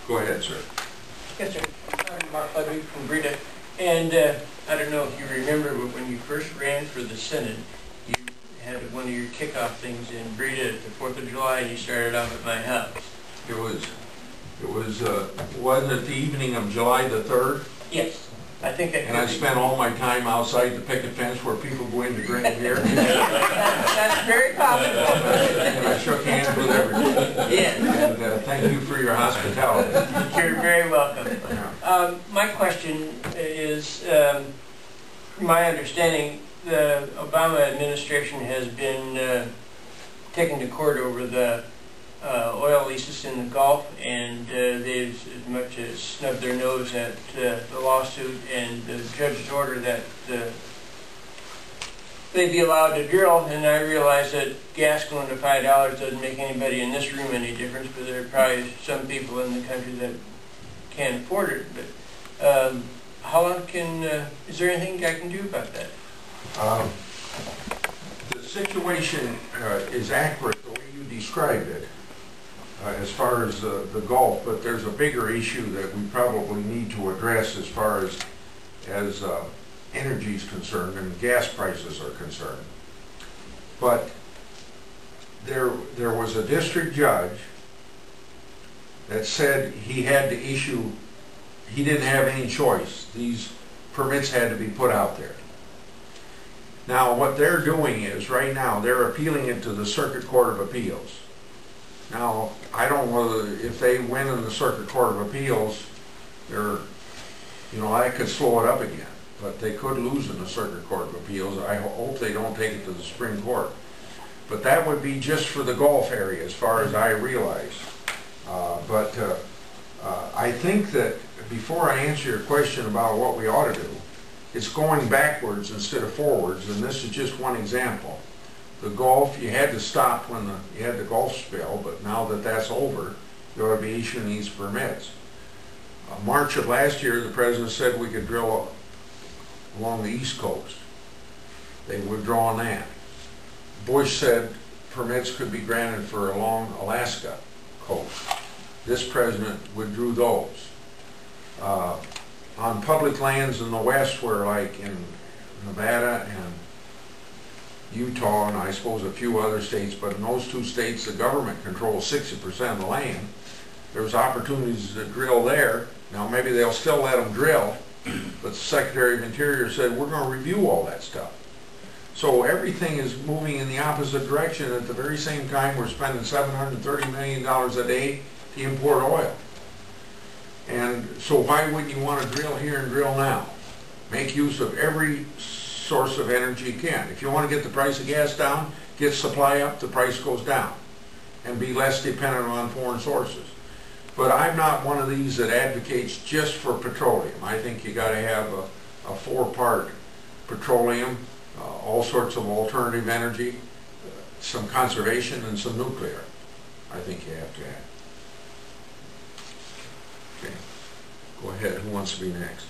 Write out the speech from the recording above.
Go ahead, sir. Yes, sir. I'm Mark Ludwig from Breda, and I don't know if you remember, but when you first ran for the Senate, you had one of your kickoff things in Breda at the 4th of July, and you started off at my house. Wasn't it the evening of July the 3rd? Yes. I think that. And I spent all my time outside the picket fence where people go in to drink beer. That's very possible. And I shook hands with everybody. Yes. And thank you for your hospitality. You're very welcome. My question is, from my understanding, the Obama administration has been taken to court over the oil leases in the Gulf, and they've as much as snubbed their nose at the lawsuit and the judge's order that they be allowed to drill. And I realize that gas going to $5 doesn't make anybody in this room any difference, but there are probably some people in the country that can't afford it. But how long is there anything I can do about that? The situation is accurate the way you described it. As far as the Gulf, but there's a bigger issue that we probably need to address as far as energy is concerned and gas prices are concerned. But there was a district judge that said he had to issue, he didn't have any choice. These permits had to be put out there. Now what they're doing is, right now, they're appealing it to the Circuit Court of Appeals. Now, I don't know if they win in the Circuit Court of Appeals, I could slow it up again, but they could lose in the Circuit Court of Appeals. I hope they don't take it to the Supreme Court. But that would be just for the Gulf area, as far as I realize. I think that before I answer your question about what we ought to do, it's going backwards instead of forwards, and this is just one example. The Gulf, you had to stop when you had the Gulf spill, but now that that's over, you ought to be issuing these permits. March of last year, the President said we could drill along the East Coast. They withdrew on that. Bush said permits could be granted for along Alaska coast. This President withdrew those. On public lands in the West, where like in Nevada and Utah, and I suppose a few other states, but in those two states the government controls 60% of the land. There's opportunities to drill there. Now maybe they'll still let them drill, but the Secretary of Interior said we're going to review all that stuff. So everything is moving in the opposite direction. At the very same time we're spending $730 million a day to import oil. And so why wouldn't you want to drill here and drill now? Make use of every source of energy you can. If you want to get the price of gas down, get supply up, the price goes down, and be less dependent on foreign sources. But I'm not one of these that advocates just for petroleum. I think you got to have a four-part petroleum, all sorts of alternative energy, some conservation, and some nuclear. I think you have to have. Okay, go ahead. Who wants to be next?